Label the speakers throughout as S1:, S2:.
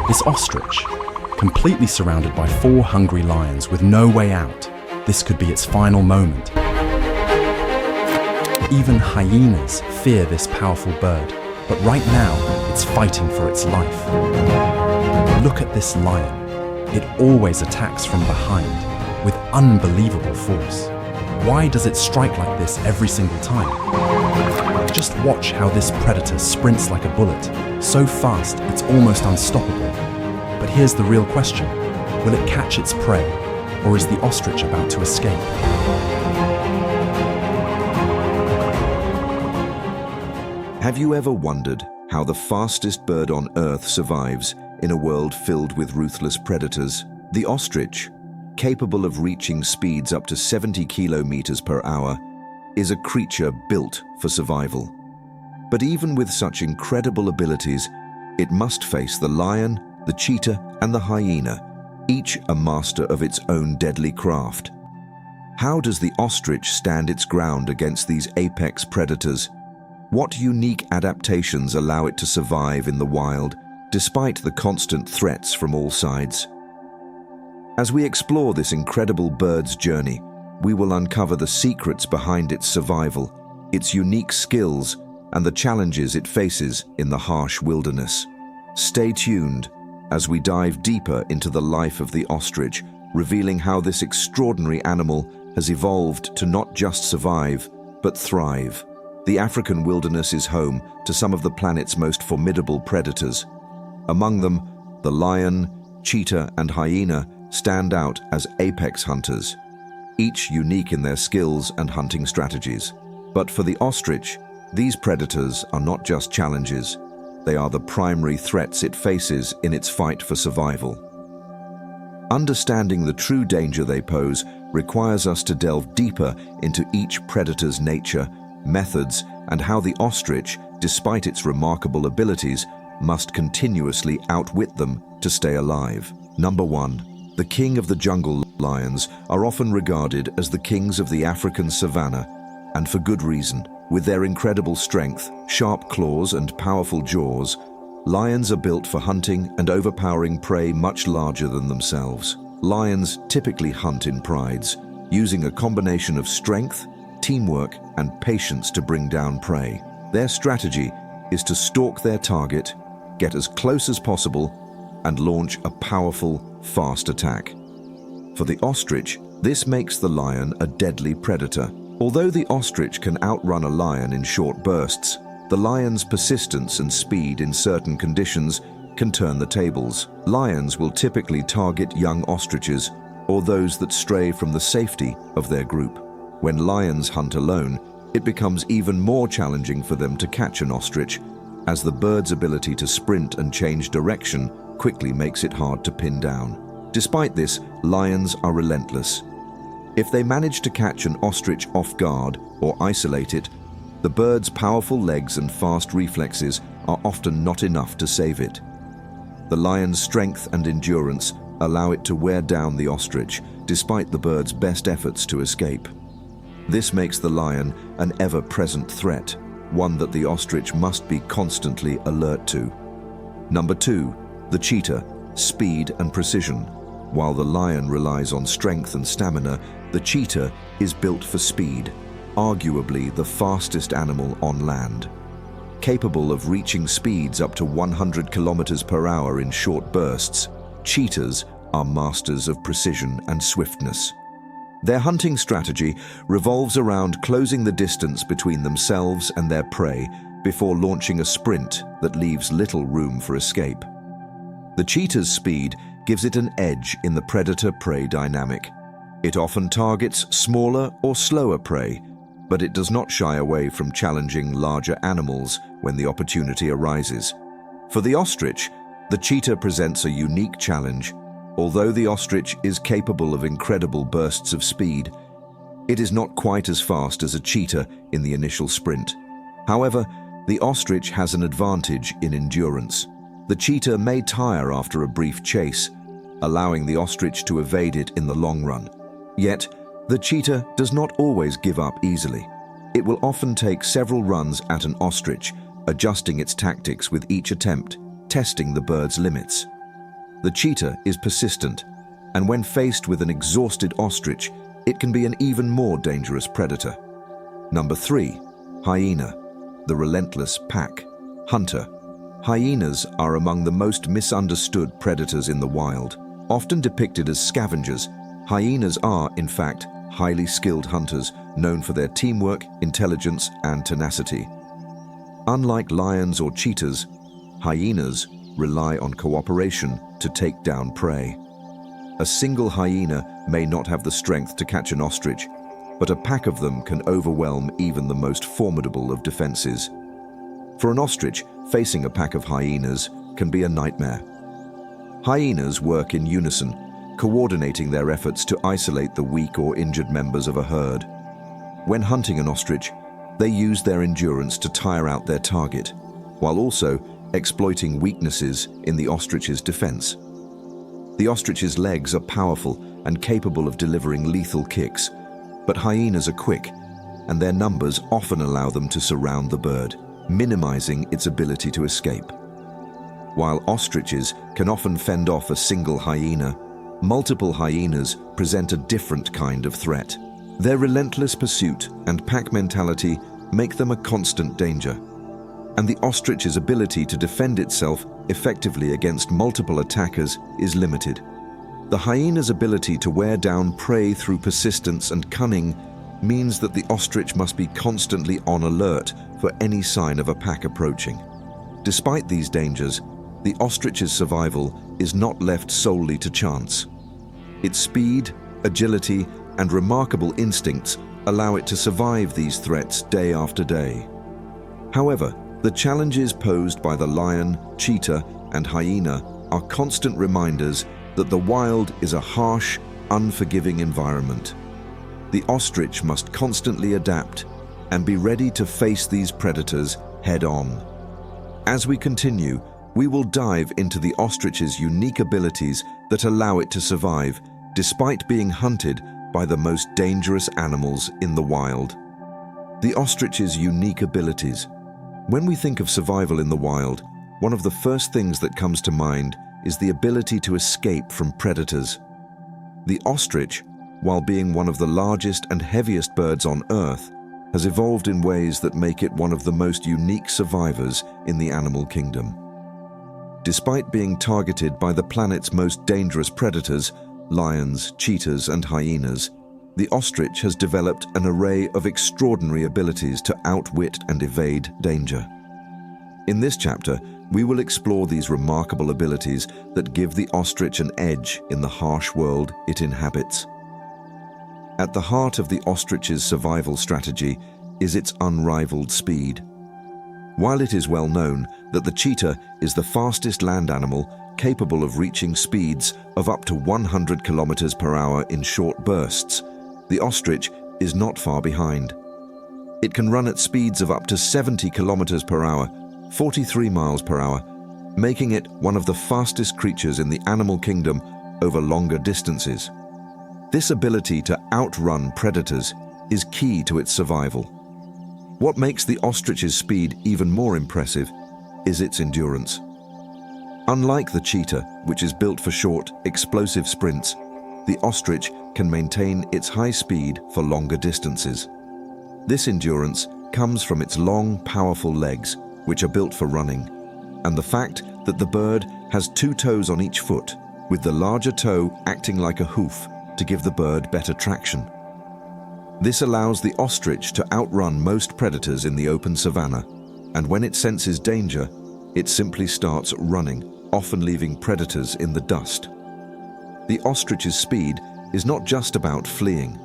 S1: This ostrich, completely surrounded by 4 hungry lions with no way out, this could be its final moment. Even hyenas fear this powerful bird, but right now it's fighting for its life. Look at this lion. It always attacks from behind with unbelievable force. Why does it strike like this every single time? Just watch how this predator sprints like a bullet, so fast it's almost unstoppable. But here's the real question. Will it catch its prey, or is the ostrich about to escape?
S2: Have you ever wondered how the fastest bird on Earth survives in a world filled with ruthless predators? The ostrich, capable of reaching speeds up to 70 kilometers per hour, is a creature built for survival. But even with such incredible abilities, it must face the lion, the cheetah, and the hyena, each a master of its own deadly craft. How does the ostrich stand its ground against these apex predators? What unique adaptations allow it to survive in the wild, despite the constant threats from all sides? As we explore this incredible bird's journey, we will uncover the secrets behind its survival, its unique skills, and the challenges it faces in the harsh wilderness. Stay tuned as we dive deeper into the life of the ostrich, revealing how this extraordinary animal has evolved to not just survive, but thrive. The African wilderness is home to some of the planet's most formidable predators. Among them, the lion, cheetah, and hyena stand out as apex hunters, each unique in their skills and hunting strategies. But for the ostrich, these predators are not just challenges. They are the primary threats it faces in its fight for survival. Understanding the true danger they pose requires us to delve deeper into each predator's nature, methods, and how the ostrich, despite its remarkable abilities, must continuously outwit them to stay alive. Number 1. The king of the jungle. Lions are often regarded as the kings of the African savanna, and for good reason. With their incredible strength, sharp claws, and powerful jaws, lions are built for hunting and overpowering prey much larger than themselves. Lions typically hunt in prides, using a combination of strength, teamwork, and patience to bring down prey. Their strategy is to stalk their target, get as close as possible, and launch a powerful, fast attack. For the ostrich, this makes the lion a deadly predator. Although the ostrich can outrun a lion in short bursts, the lion's persistence and speed in certain conditions can turn the tables. Lions will typically target young ostriches or those that stray from the safety of their group. When lions hunt alone, it becomes even more challenging for them to catch an ostrich, as the bird's ability to sprint and change direction quickly makes it hard to pin down. Despite this, lions are relentless. If they manage to catch an ostrich off guard or isolate it, the bird's powerful legs and fast reflexes are often not enough to save it. The lion's strength and endurance allow it to wear down the ostrich, despite the bird's best efforts to escape. This makes the lion an ever-present threat, one that the ostrich must be constantly alert to. Number 2. The cheetah, speed and precision. While the lion relies on strength and stamina, the cheetah is built for speed, arguably the fastest animal on land. Capable of reaching speeds up to 100 kilometers per hour in short bursts, cheetahs are masters of precision and swiftness. Their hunting strategy revolves around closing the distance between themselves and their prey before launching a sprint that leaves little room for escape. The cheetah's speed gives it an edge in the predator-prey dynamic. It often targets smaller or slower prey, but it does not shy away from challenging larger animals when the opportunity arises. For the ostrich, the cheetah presents a unique challenge. Although the ostrich is capable of incredible bursts of speed, it is not quite as fast as a cheetah in the initial sprint. However, the ostrich has an advantage in endurance. The cheetah may tire after a brief chase, allowing the ostrich to evade it in the long run. Yet, the cheetah does not always give up easily. It will often take several runs at an ostrich, adjusting its tactics with each attempt, testing the bird's limits. The cheetah is persistent, and when faced with an exhausted ostrich, it can be an even more dangerous predator. Number 3. Hyena, the relentless pack hunter. Hyenas are among the most misunderstood predators in the wild. Often depicted as scavengers, hyenas are, in fact, highly skilled hunters known for their teamwork, intelligence, and tenacity. Unlike lions or cheetahs, hyenas rely on cooperation to take down prey. A single hyena may not have the strength to catch an ostrich, but a pack of them can overwhelm even the most formidable of defenses. For an ostrich, facing a pack of hyenas can be a nightmare. Hyenas work in unison, coordinating their efforts to isolate the weak or injured members of a herd. When hunting an ostrich, they use their endurance to tire out their target, while also exploiting weaknesses in the ostrich's defense. The ostrich's legs are powerful and capable of delivering lethal kicks, but hyenas are quick, and their numbers often allow them to surround the bird, minimizing its ability to escape. While ostriches can often fend off a single hyena, multiple hyenas present a different kind of threat. Their relentless pursuit and pack mentality make them a constant danger, and the ostrich's ability to defend itself effectively against multiple attackers is limited. The hyena's ability to wear down prey through persistence and cunning means that the ostrich must be constantly on alert for any sign of a pack approaching. Despite these dangers, the ostrich's survival is not left solely to chance. Its speed, agility, and remarkable instincts allow it to survive these threats day after day. However, the challenges posed by the lion, cheetah, and hyena are constant reminders that the wild is a harsh, unforgiving environment. The ostrich must constantly adapt and be ready to face these predators head-on. As we continue, we will dive into the ostrich's unique abilities that allow it to survive despite being hunted by the most dangerous animals in the wild. The ostrich's unique abilities. When we think of survival in the wild, one of the first things that comes to mind is the ability to escape from predators. The ostrich, while being one of the largest and heaviest birds on Earth, has evolved in ways that make it one of the most unique survivors in the animal kingdom. Despite being targeted by the planet's most dangerous predators, lions, cheetahs, and hyenas, the ostrich has developed an array of extraordinary abilities to outwit and evade danger. In this chapter, we will explore these remarkable abilities that give the ostrich an edge in the harsh world it inhabits. At the heart of the ostrich's survival strategy is its unrivaled speed. While it is well known that the cheetah is the fastest land animal capable of reaching speeds of up to 100 kilometers per hour in short bursts, the ostrich is not far behind. It can run at speeds of up to 70 kilometers per hour, 43 miles per hour, making it one of the fastest creatures in the animal kingdom over longer distances. This ability to outrun predators is key to its survival. What makes the ostrich's speed even more impressive is its endurance. Unlike the cheetah, which is built for short, explosive sprints, the ostrich can maintain its high speed for longer distances. This endurance comes from its long, powerful legs, which are built for running, and the fact that the bird has 2 toes on each foot, with the larger toe acting like a hoof to give the bird better traction. This allows the ostrich to outrun most predators in the open savanna, and when it senses danger, it simply starts running, often leaving predators in the dust. The ostrich's speed is not just about fleeing.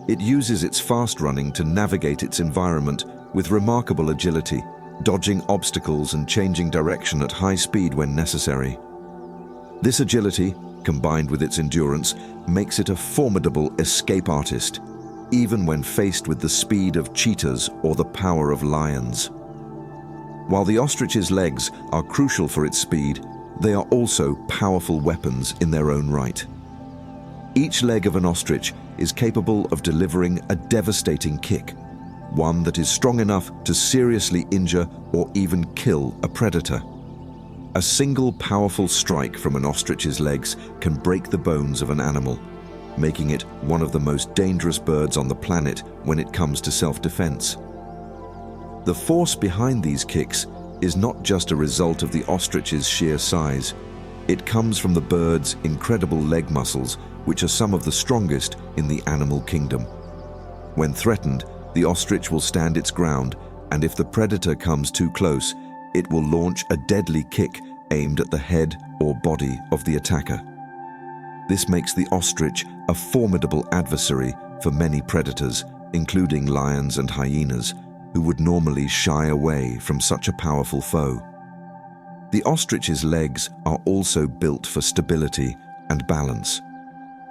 S2: It uses its fast running to navigate its environment with remarkable agility, dodging obstacles and changing direction at high speed when necessary. This agility, combined with its endurance, makes it a formidable escape artist, even when faced with the speed of cheetahs or the power of lions. While the ostrich's legs are crucial for its speed, they are also powerful weapons in their own right. Each leg of an ostrich is capable of delivering a devastating kick, one that is strong enough to seriously injure or even kill a predator. A single powerful strike from an ostrich's legs can break the bones of an animal, making it one of the most dangerous birds on the planet when it comes to self-defense. The force behind these kicks is not just a result of the ostrich's sheer size. It comes from the bird's incredible leg muscles, which are some of the strongest in the animal kingdom. When threatened, the ostrich will stand its ground, and if the predator comes too close, it will launch a deadly kick aimed at the head or body of the attacker. This makes the ostrich a formidable adversary for many predators, including lions and hyenas, who would normally shy away from such a powerful foe. The ostrich's legs are also built for stability and balance.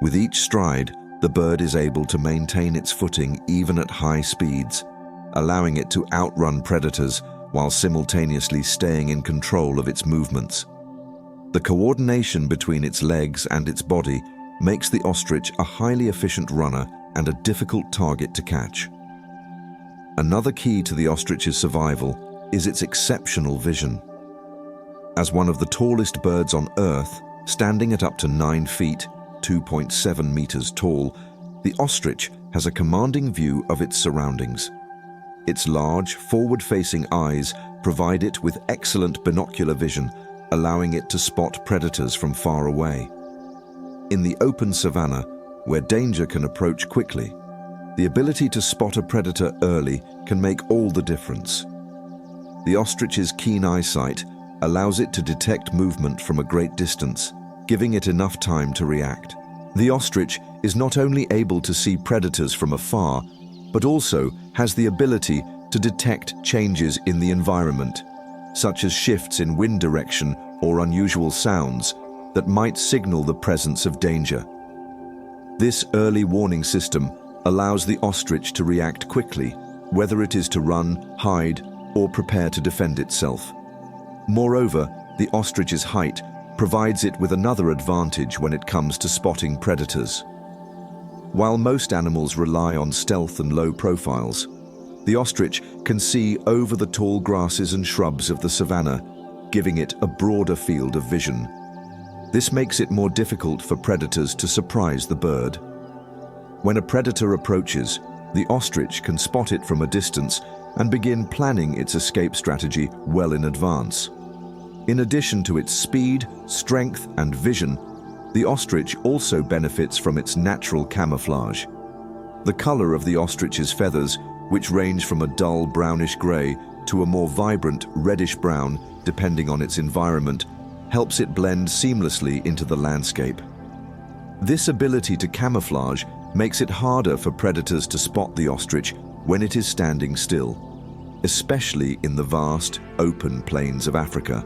S2: With each stride, the bird is able to maintain its footing even at high speeds, allowing it to outrun predators while simultaneously staying in control of its movements. The coordination between its legs and its body makes the ostrich a highly efficient runner and a difficult target to catch. Another key to the ostrich's survival is its exceptional vision. As one of the tallest birds on Earth, standing at up to 9 feet, 2.7 meters tall, the ostrich has a commanding view of its surroundings. Its large, forward-facing eyes provide it with excellent binocular vision, allowing it to spot predators from far away. In the open savanna, where danger can approach quickly, the ability to spot a predator early can make all the difference. The ostrich's keen eyesight allows it to detect movement from a great distance, giving it enough time to react. The ostrich is not only able to see predators from afar, but also has the ability to detect changes in the environment, such as shifts in wind direction or unusual sounds that might signal the presence of danger. This early warning system allows the ostrich to react quickly, whether it is to run, hide, or prepare to defend itself. Moreover, the ostrich's height provides it with another advantage when it comes to spotting predators. While most animals rely on stealth and low profiles, the ostrich can see over the tall grasses and shrubs of the savanna, giving it a broader field of vision. This makes it more difficult for predators to surprise the bird. When a predator approaches, the ostrich can spot it from a distance and begin planning its escape strategy well in advance. In addition to its speed, strength, and vision, the ostrich also benefits from its natural camouflage. The color of the ostrich's feathers, which range from a dull brownish gray to a more vibrant reddish brown, depending on its environment, helps it blend seamlessly into the landscape. This ability to camouflage makes it harder for predators to spot the ostrich when it is standing still, especially in the vast, open plains of Africa.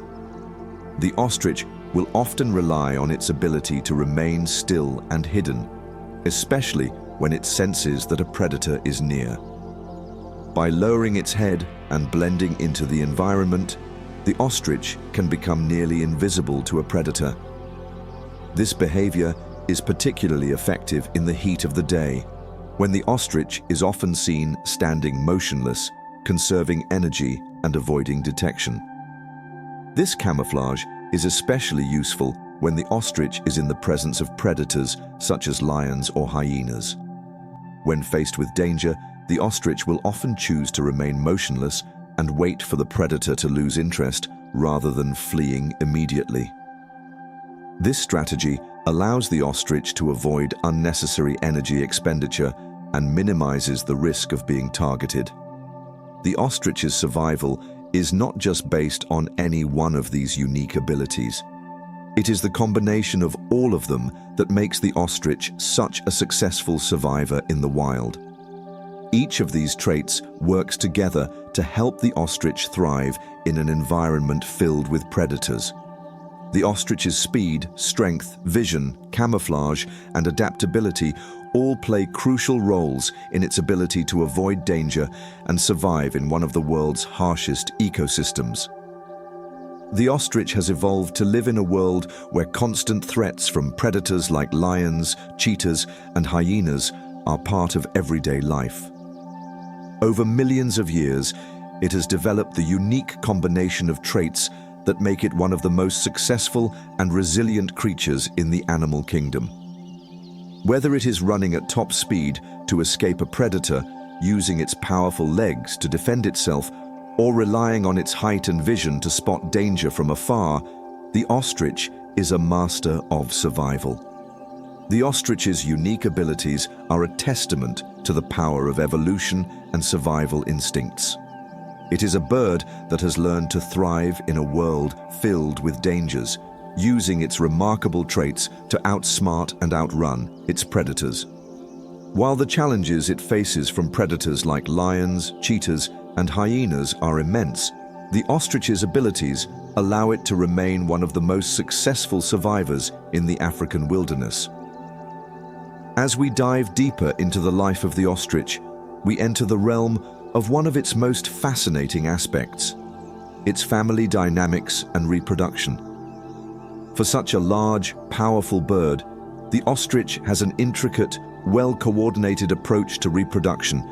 S2: The ostrich will often rely on its ability to remain still and hidden, especially when it senses that a predator is near. By lowering its head and blending into the environment, the ostrich can become nearly invisible to a predator. This behavior is particularly effective in the heat of the day, when the ostrich is often seen standing motionless, conserving energy and avoiding detection. This camouflage is especially useful when the ostrich is in the presence of predators such as lions or hyenas. When faced with danger, the ostrich will often choose to remain motionless and wait for the predator to lose interest rather than fleeing immediately. This strategy allows the ostrich to avoid unnecessary energy expenditure and minimizes the risk of being targeted. The ostrich's survival is not just based on any one of these unique abilities. It is the combination of all of them that makes the ostrich such a successful survivor in the wild. Each of these traits works together to help the ostrich thrive in an environment filled with predators. The ostrich's speed, strength, vision, camouflage, and adaptability all play crucial roles in its ability to avoid danger and survive in one of the world's harshest ecosystems. The ostrich has evolved to live in a world where constant threats from predators like lions, cheetahs, and hyenas are part of everyday life. Over millions of years, it has developed the unique combination of traits that make it one of the most successful and resilient creatures in the animal kingdom. Whether it is running at top speed to escape a predator, using its powerful legs to defend itself, or relying on its height and vision to spot danger from afar, the ostrich is a master of survival. The ostrich's unique abilities are a testament to the power of evolution and survival instincts. It is a bird that has learned to thrive in a world filled with dangers, using its remarkable traits to outsmart and outrun its predators. While the challenges it faces from predators like lions, cheetahs, and hyenas are immense, the ostrich's abilities allow it to remain one of the most successful survivors in the African wilderness. As we dive deeper into the life of the ostrich, we enter the realm of one of its most fascinating aspects: its family dynamics and reproduction. For such a large, powerful bird, the ostrich has an intricate, well-coordinated approach to reproduction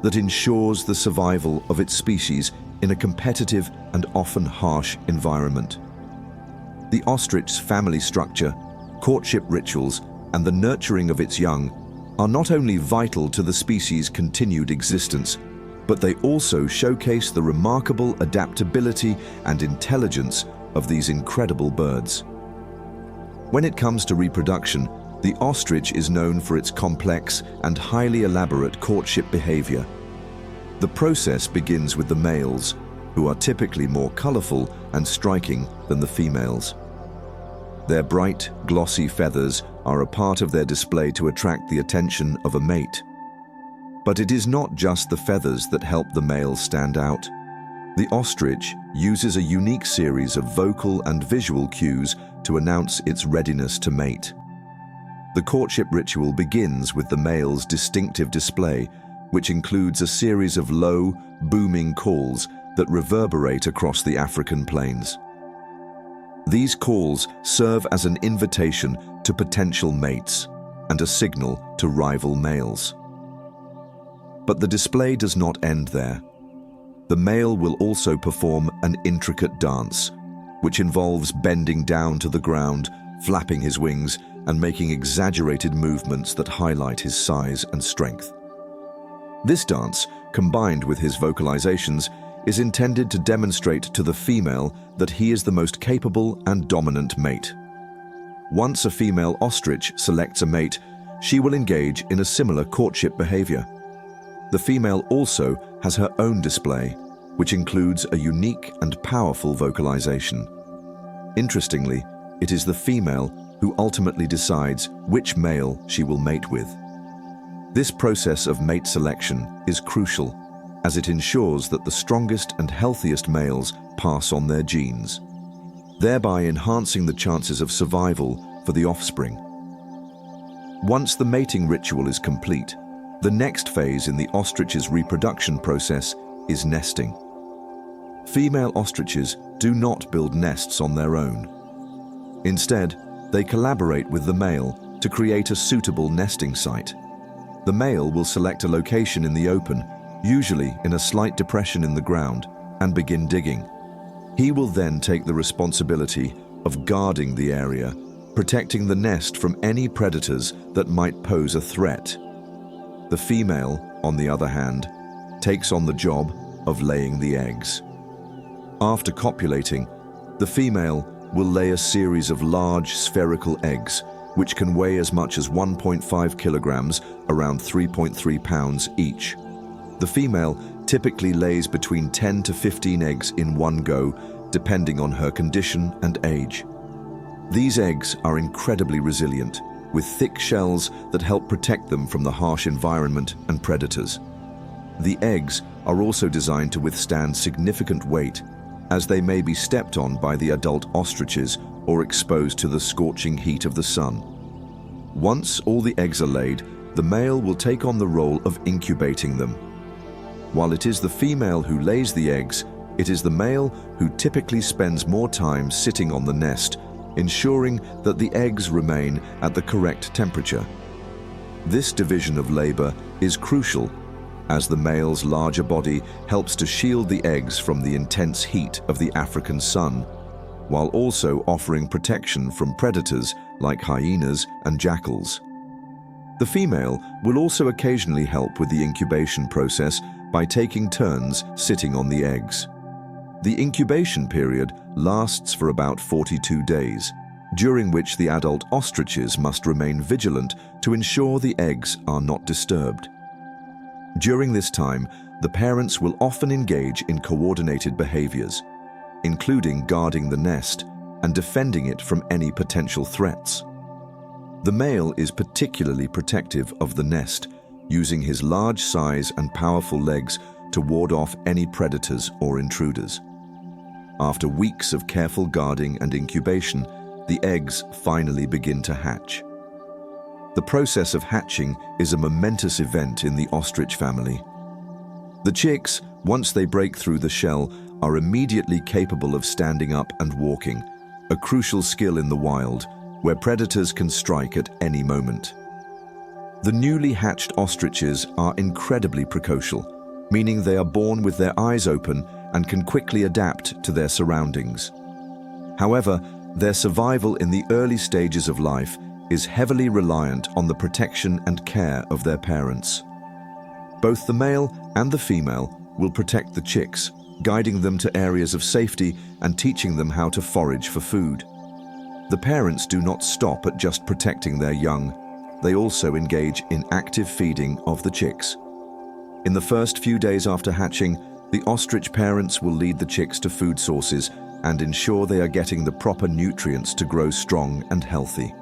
S2: that ensures the survival of its species in a competitive and often harsh environment. The ostrich's family structure, courtship rituals, and the nurturing of its young are not only vital to the species' continued existence, but they also showcase the remarkable adaptability and intelligence of these incredible birds. When it comes to reproduction, the ostrich is known for its complex and highly elaborate courtship behavior. The process begins with the males, who are typically more colorful and striking than the females. Their bright, glossy feathers are a part of their display to attract the attention of a mate. But it is not just the feathers that help the males stand out. The ostrich uses a unique series of vocal and visual cues to announce its readiness to mate. The courtship ritual begins with the male's distinctive display, which includes a series of low, booming calls that reverberate across the African plains. These calls serve as an invitation to potential mates and a signal to rival males. But the display does not end there. The male will also perform an intricate dance, which involves bending down to the ground, flapping his wings, and making exaggerated movements that highlight his size and strength. This dance, combined with his vocalizations, is intended to demonstrate to the female that he is the most capable and dominant mate. Once a female ostrich selects a mate, she will engage in a similar courtship behavior. The female also has her own display, which includes a unique and powerful vocalization. Interestingly, it is the female who ultimately decides which male she will mate with. This process of mate selection is crucial, as it ensures that the strongest and healthiest males pass on their genes, thereby enhancing the chances of survival for the offspring. Once the mating ritual is complete, the next phase in the ostrich's reproduction process is nesting. Female ostriches do not build nests on their own. Instead, they collaborate with the male to create a suitable nesting site. The male will select a location in the open, usually in a slight depression in the ground, and begin digging. He will then take the responsibility of guarding the area, protecting the nest from any predators that might pose a threat. The female, on the other hand, takes on the job of laying the eggs. After copulating, the female will lay a series of large spherical eggs, which can weigh as much as 1.5 kilograms, around 3.3 pounds each. The female typically lays between 10 to 15 eggs in one go, depending on her condition and age. These eggs are incredibly resilient, with thick shells that help protect them from the harsh environment and predators. The eggs are also designed to withstand significant weight, as they may be stepped on by the adult ostriches or exposed to the scorching heat of the sun. Once all the eggs are laid, the male will take on the role of incubating them. While it is the female who lays the eggs, it is the male who typically spends more time sitting on the nest, ensuring that the eggs remain at the correct temperature. This division of labor is crucial, as the male's larger body helps to shield the eggs from the intense heat of the African sun, while also offering protection from predators like hyenas and jackals. The female will also occasionally help with the incubation process by taking turns sitting on the eggs. The incubation period lasts for about 42 days, during which the adult ostriches must remain vigilant to ensure the eggs are not disturbed. During this time, the parents will often engage in coordinated behaviors, including guarding the nest and defending it from any potential threats. The male is particularly protective of the nest, using his large size and powerful legs to ward off any predators or intruders. After weeks of careful guarding and incubation, the eggs finally begin to hatch. The process of hatching is a momentous event in the ostrich family. The chicks, once they break through the shell, are immediately capable of standing up and walking, a crucial skill in the wild, where predators can strike at any moment. The newly hatched ostriches are incredibly precocial, meaning they are born with their eyes open and can quickly adapt to their surroundings. However, their survival in the early stages of life is heavily reliant on the protection and care of their parents. Both the male and the female will protect the chicks, guiding them to areas of safety and teaching them how to forage for food. The parents do not stop at just protecting their young. They also engage in active feeding of the chicks. In the first few days after hatching, the ostrich parents will lead the chicks to food sources and ensure they are getting the proper nutrients to grow strong and healthy.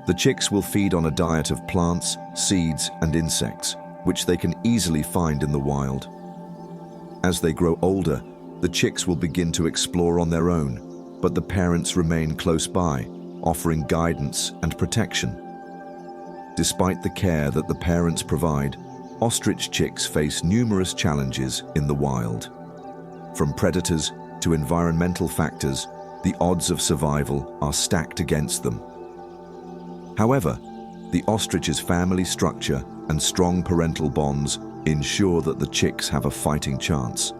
S2: The chicks will feed on a diet of plants, seeds, and insects, which they can easily find in the wild. As they grow older, the chicks will begin to explore on their own, but the parents remain close by, offering guidance and protection. Despite the care that the parents provide, ostrich chicks face numerous challenges in the wild. From predators to environmental factors, the odds of survival are stacked against them. However, the ostrich's family structure and strong parental bonds ensure that the chicks have a fighting chance.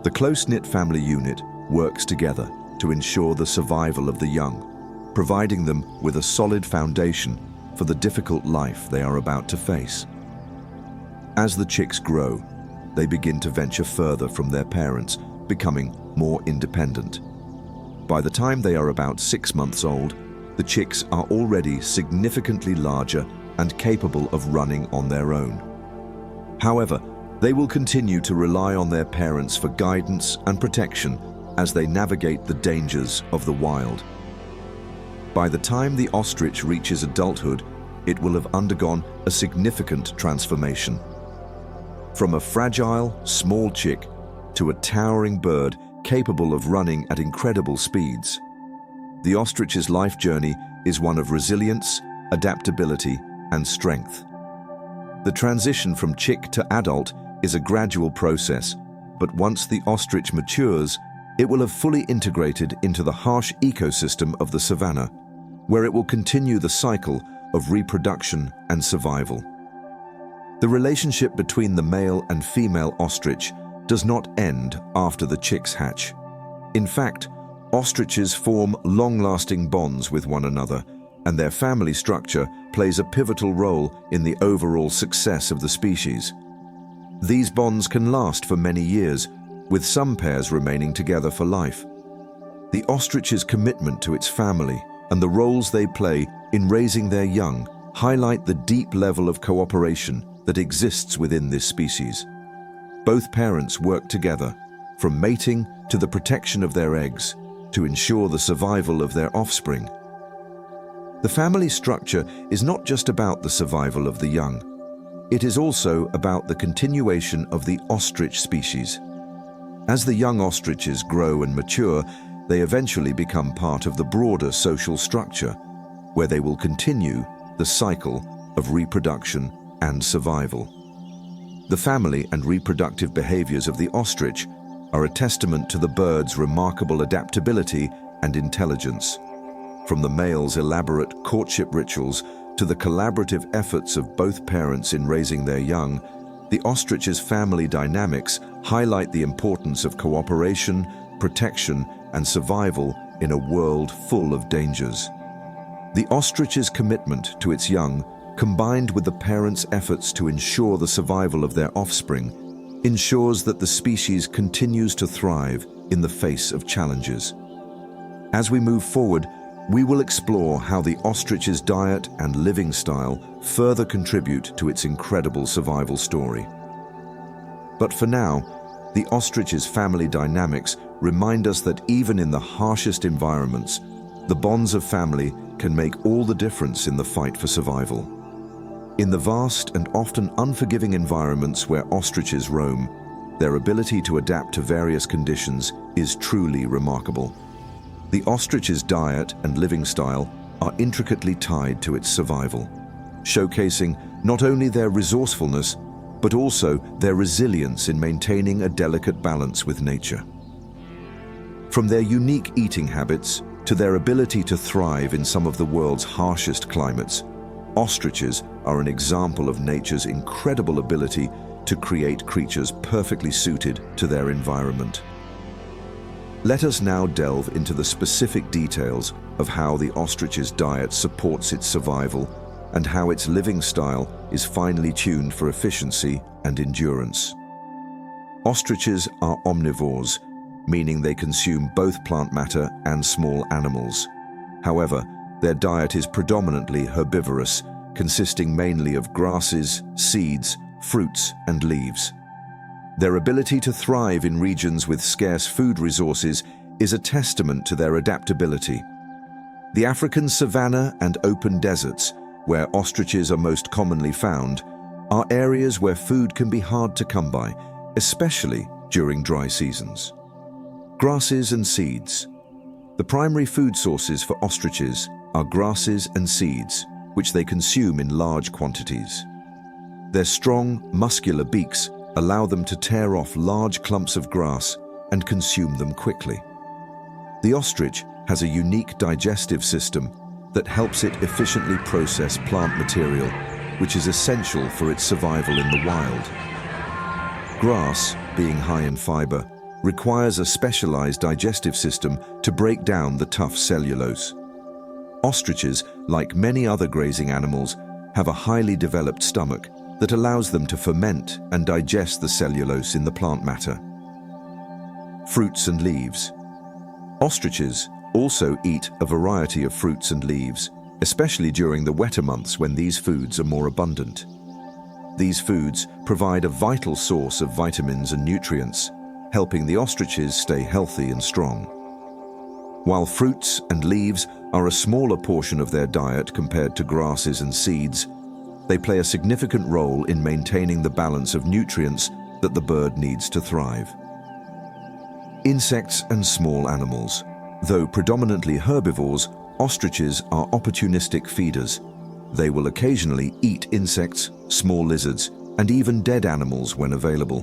S2: The close-knit family unit works together to ensure the survival of the young, providing them with a solid foundation for the difficult life they are about to face. As the chicks grow, they begin to venture further from their parents, becoming more independent. By the time they are about 6 months old, the chicks are already significantly larger and capable of running on their own. However, they will continue to rely on their parents for guidance and protection as they navigate the dangers of the wild. By the time the ostrich reaches adulthood, it will have undergone a significant transformation. From a fragile, small chick to a towering bird capable of running at incredible speeds, the ostrich's life journey is one of resilience, adaptability, and strength. The transition from chick to adult is a gradual process, but once the ostrich matures, it will have fully integrated into the harsh ecosystem of the savanna, where it will continue the cycle of reproduction and survival. The relationship between the male and female ostrich does not end after the chicks hatch. In fact, ostriches form long-lasting bonds with one another, and their family structure plays a pivotal role in the overall success of the species. These bonds can last for many years, with some pairs remaining together for life. The ostrich's commitment to its family and the roles they play in raising their young highlight the deep level of cooperation that exists within this species. Both parents work together, from mating to the protection of their eggs, to ensure the survival of their offspring. The family structure is not just about the survival of the young. It is also about the continuation of the ostrich species. As the young ostriches grow and mature, they eventually become part of the broader social structure, where they will continue the cycle of reproduction and survival. The family and reproductive behaviors of the ostrich are a testament to the bird's remarkable adaptability and intelligence. From the male's elaborate courtship rituals to the collaborative efforts of both parents in raising their young, the ostrich's family dynamics highlight the importance of cooperation, protection, and survival in a world full of dangers. The ostrich's commitment to its young, combined with the parents' efforts to ensure the survival of their offspring, ensures that the species continues to thrive in the face of challenges. As we move forward, we will explore how the ostrich's diet and living style further contribute to its incredible survival story. But for now, the ostrich's family dynamics remind us that even in the harshest environments, the bonds of family can make all the difference in the fight for survival. In the vast and often unforgiving environments where ostriches roam, their ability to adapt to various conditions is truly remarkable. The ostrich's diet and living style are intricately tied to its survival, showcasing not only their resourcefulness, but also their resilience in maintaining a delicate balance with nature. From their unique eating habits to their ability to thrive in some of the world's harshest climates, ostriches are an example of nature's incredible ability to create creatures perfectly suited to their environment. Let us now delve into the specific details of how the ostrich's diet supports its survival and how its living style is finely tuned for efficiency and endurance. Ostriches are omnivores, meaning they consume both plant matter and small animals. However, their diet is predominantly herbivorous, consisting mainly of grasses, seeds, fruits, and leaves. Their ability to thrive in regions with scarce food resources is a testament to their adaptability. The African savanna and open deserts, where ostriches are most commonly found, are areas where food can be hard to come by, especially during dry seasons. Grasses and seeds. The primary food sources for ostriches are grasses and seeds, which they consume in large quantities. Their strong, muscular beaks allow them to tear off large clumps of grass and consume them quickly. The ostrich has a unique digestive system that helps it efficiently process plant material, which is essential for its survival in the wild. Grass, being high in fiber, requires a specialized digestive system to break down the tough cellulose. Ostriches, like many other grazing animals, have a highly developed stomach that allows them to ferment and digest the cellulose in the plant matter. Fruits and leaves. Ostriches also eat a variety of fruits and leaves, especially during the wetter months when these foods are more abundant. These foods provide a vital source of vitamins and nutrients, helping the ostriches stay healthy and strong. While fruits and leaves are a smaller portion of their diet compared to grasses and seeds, they play a significant role in maintaining the balance of nutrients that the bird needs to thrive. Insects and small animals. Though predominantly herbivores, ostriches are opportunistic feeders. They will occasionally eat insects, small lizards, and even dead animals when available.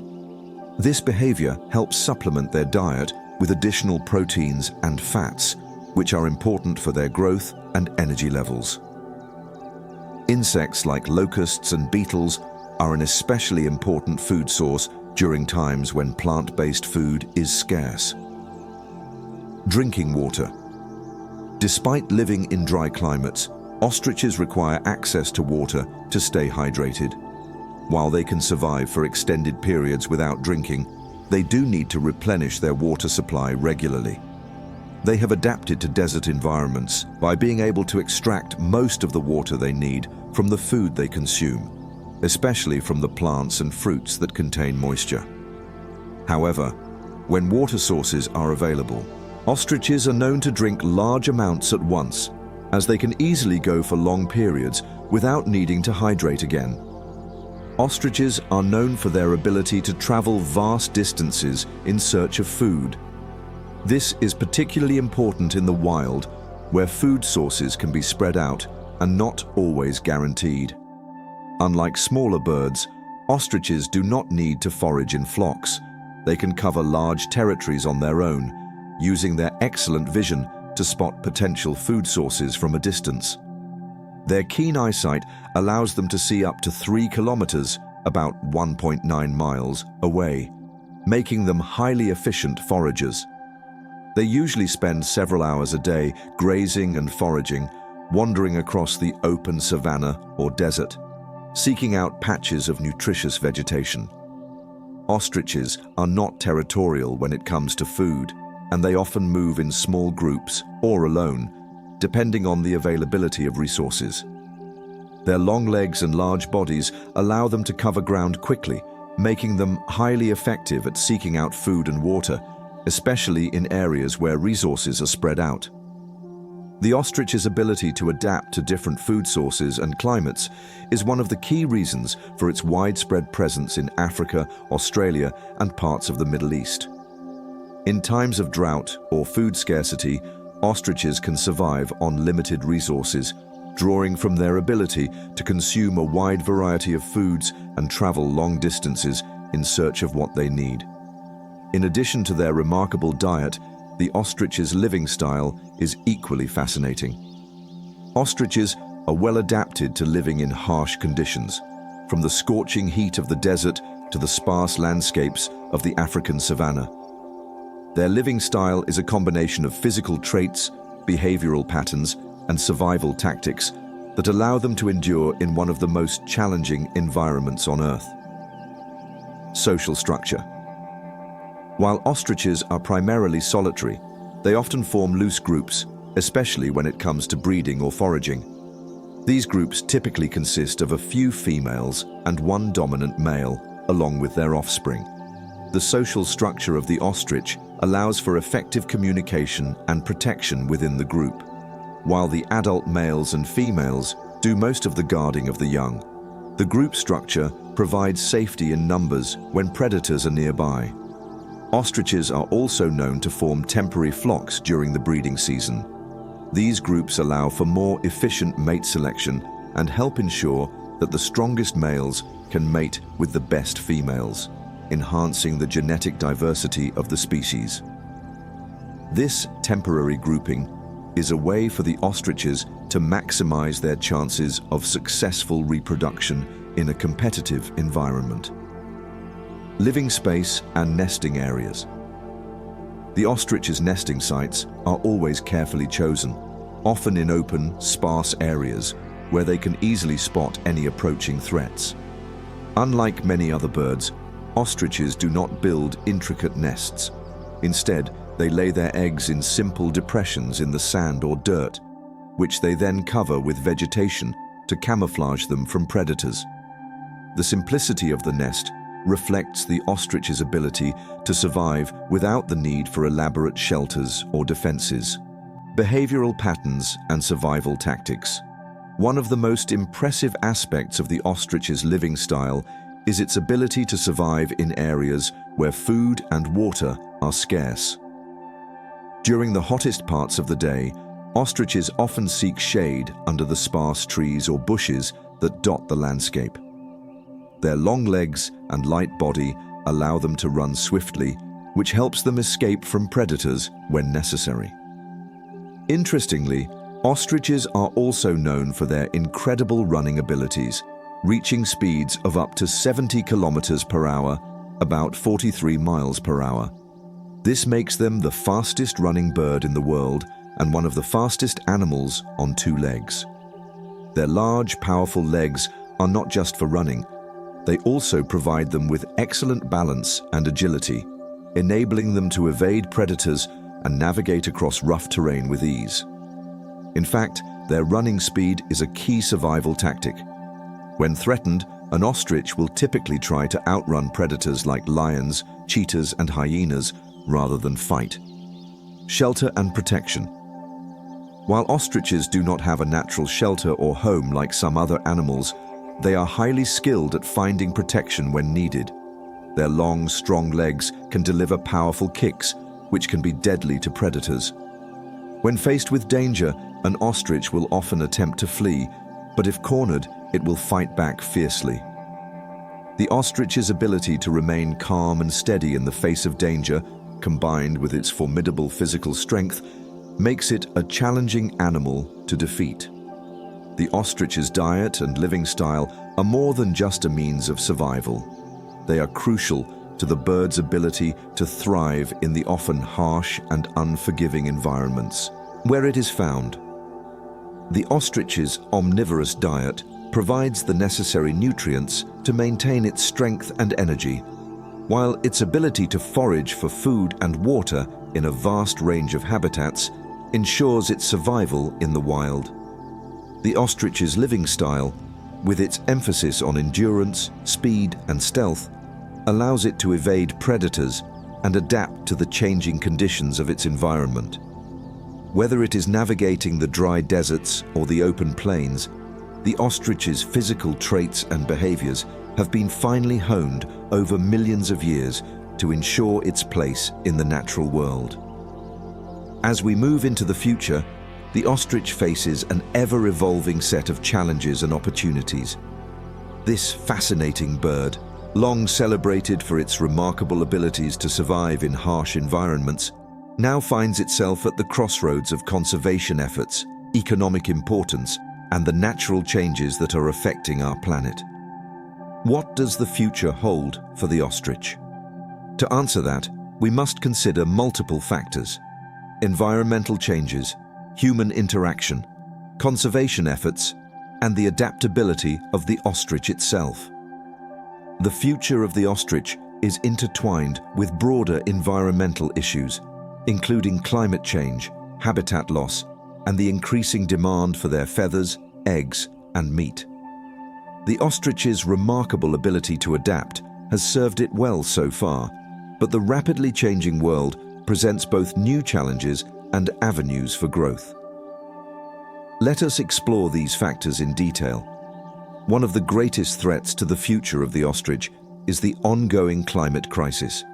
S2: This behavior helps supplement their diet with additional proteins and fats, which are important for their growth and energy levels. Insects like locusts and beetles are an especially important food source during times when plant-based food is scarce. Drinking water. Despite living in dry climates, ostriches require access to water to stay hydrated. While they can survive for extended periods without drinking, they do need to replenish their water supply regularly. They have adapted to desert environments by being able to extract most of the water they need from the food they consume, especially from the plants and fruits that contain moisture. However, when water sources are available, ostriches are known to drink large amounts at once, as they can easily go for long periods without needing to hydrate again. Ostriches are known for their ability to travel vast distances in search of food. This is particularly important in the wild, where food sources can be spread out and not always guaranteed. Unlike smaller birds, ostriches do not need to forage in flocks. They can cover large territories on their own, using their excellent vision to spot potential food sources from a distance. Their keen eyesight allows them to see up to 3 kilometers, about 1.9 miles, away, making them highly efficient foragers. They usually spend several hours a day grazing and foraging, wandering across the open savanna or desert, seeking out patches of nutritious vegetation. Ostriches are not territorial when it comes to food, and they often move in small groups or alone, depending on the availability of resources. Their long legs and large bodies allow them to cover ground quickly, making them highly effective at seeking out food and water, especially in areas where resources are spread out. The ostrich's ability to adapt to different food sources and climates is one of the key reasons for its widespread presence in Africa, Australia, and parts of the Middle East. In times of drought or food scarcity, ostriches can survive on limited resources, drawing from their ability to consume a wide variety of foods and travel long distances in search of what they need. In addition to their remarkable diet, the ostrich's living style is equally fascinating. Ostriches are well adapted to living in harsh conditions, from the scorching heat of the desert to the sparse landscapes of the African savanna. Their living style is a combination of physical traits, behavioral patterns, and survival tactics that allow them to endure in one of the most challenging environments on Earth. Social structure. While ostriches are primarily solitary, they often form loose groups, especially when it comes to breeding or foraging. These groups typically consist of a few females and one dominant male, along with their offspring. The social structure of the ostrich allows for effective communication and protection within the group, while the adult males and females do most of the guarding of the young. The group structure provides safety in numbers when predators are nearby. Ostriches are also known to form temporary flocks during the breeding season. These groups allow for more efficient mate selection and help ensure that the strongest males can mate with the best females, enhancing the genetic diversity of the species. This temporary grouping is a way for the ostriches to maximize their chances of successful reproduction in a competitive environment. Living space and nesting areas. The ostrich's nesting sites are always carefully chosen, often in open, sparse areas where they can easily spot any approaching threats. Unlike many other birds, ostriches do not build intricate nests. Instead, they lay their eggs in simple depressions in the sand or dirt, which they then cover with vegetation to camouflage them from predators. The simplicity of the nest reflects the ostrich's ability to survive without the need for elaborate shelters or defenses. Behavioral patterns and survival tactics. One of the most impressive aspects of the ostrich's living style is its ability to survive in areas where food and water are scarce. During the hottest parts of the day, ostriches often seek shade under the sparse trees or bushes that dot the landscape. Their long legs and light body allow them to run swiftly, which helps them escape from predators when necessary. Interestingly, ostriches are also known for their incredible running abilities, reaching speeds of up to 70 kilometers per hour, about 43 miles per hour. This makes them the fastest running bird in the world and one of the fastest animals on two legs. Their large, powerful legs are not just for running. They also provide them with excellent balance and agility, enabling them to evade predators and navigate across rough terrain with ease. In fact, their running speed is a key survival tactic. When threatened, an ostrich will typically try to outrun predators like lions, cheetahs, and hyenas rather than fight. Shelter and protection. While ostriches do not have a natural shelter or home like some other animals, they are highly skilled at finding protection when needed. Their long, strong legs can deliver powerful kicks, which can be deadly to predators. When faced with danger, an ostrich will often attempt to flee, but if cornered, it will fight back fiercely. The ostrich's ability to remain calm and steady in the face of danger, combined with its formidable physical strength, makes it a challenging animal to defeat. The ostrich's diet and living style are more than just a means of survival. They are crucial to the bird's ability to thrive in the often harsh and unforgiving environments where it is found. The ostrich's omnivorous diet provides the necessary nutrients to maintain its strength and energy, while its ability to forage for food and water in a vast range of habitats ensures its survival in the wild. The ostrich's living style, with its emphasis on endurance, speed, and stealth, allows it to evade predators and adapt to the changing conditions of its environment. Whether it is navigating the dry deserts or the open plains, the ostrich's physical traits and behaviors have been finely honed over millions of years to ensure its place in the natural world. As we move into the future, the ostrich faces an ever-evolving set of challenges and opportunities. This fascinating bird, long celebrated for its remarkable abilities to survive in harsh environments, now finds itself at the crossroads of conservation efforts, economic importance, and the natural changes that are affecting our planet. What does the future hold for the ostrich? To answer that, we must consider multiple factors: environmental changes, human interaction, conservation efforts, and the adaptability of the ostrich itself. The future of the ostrich is intertwined with broader environmental issues, including climate change, habitat loss, and the increasing demand for their feathers, eggs, and meat. The ostrich's remarkable ability to adapt has served it well so far, but the rapidly changing world presents both new challenges and avenues for growth. Let us explore these factors in detail. One of the greatest threats to the future of the ostrich is the ongoing climate crisis.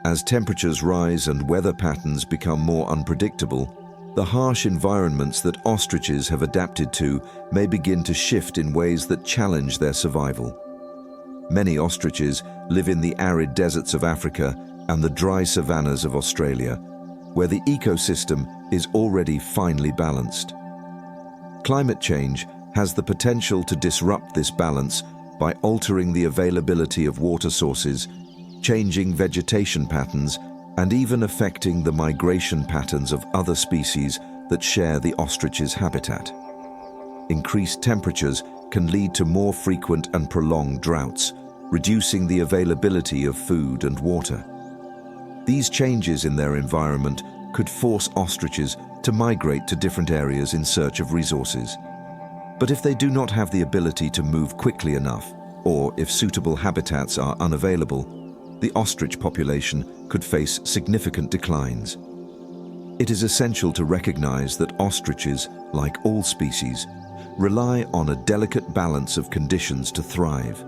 S2: As temperatures rise and weather patterns become more unpredictable, the harsh environments that ostriches have adapted to may begin to shift in ways that challenge their survival. Many ostriches live in the arid deserts of Africa and the dry savannas of Australia, where the ecosystem is already finely balanced. Climate change has the potential to disrupt this balance by altering the availability of water sources, changing vegetation patterns, and even affecting the migration patterns of other species that share the ostrich's habitat. Increased temperatures can lead to more frequent and prolonged droughts, reducing the availability of food and water. These changes in their environment could force ostriches to migrate to different areas in search of resources. But if they do not have the ability to move quickly enough, or if suitable habitats are unavailable, the ostrich population could face significant declines. It is essential to recognize that ostriches, like all species, rely on a delicate balance of conditions to thrive,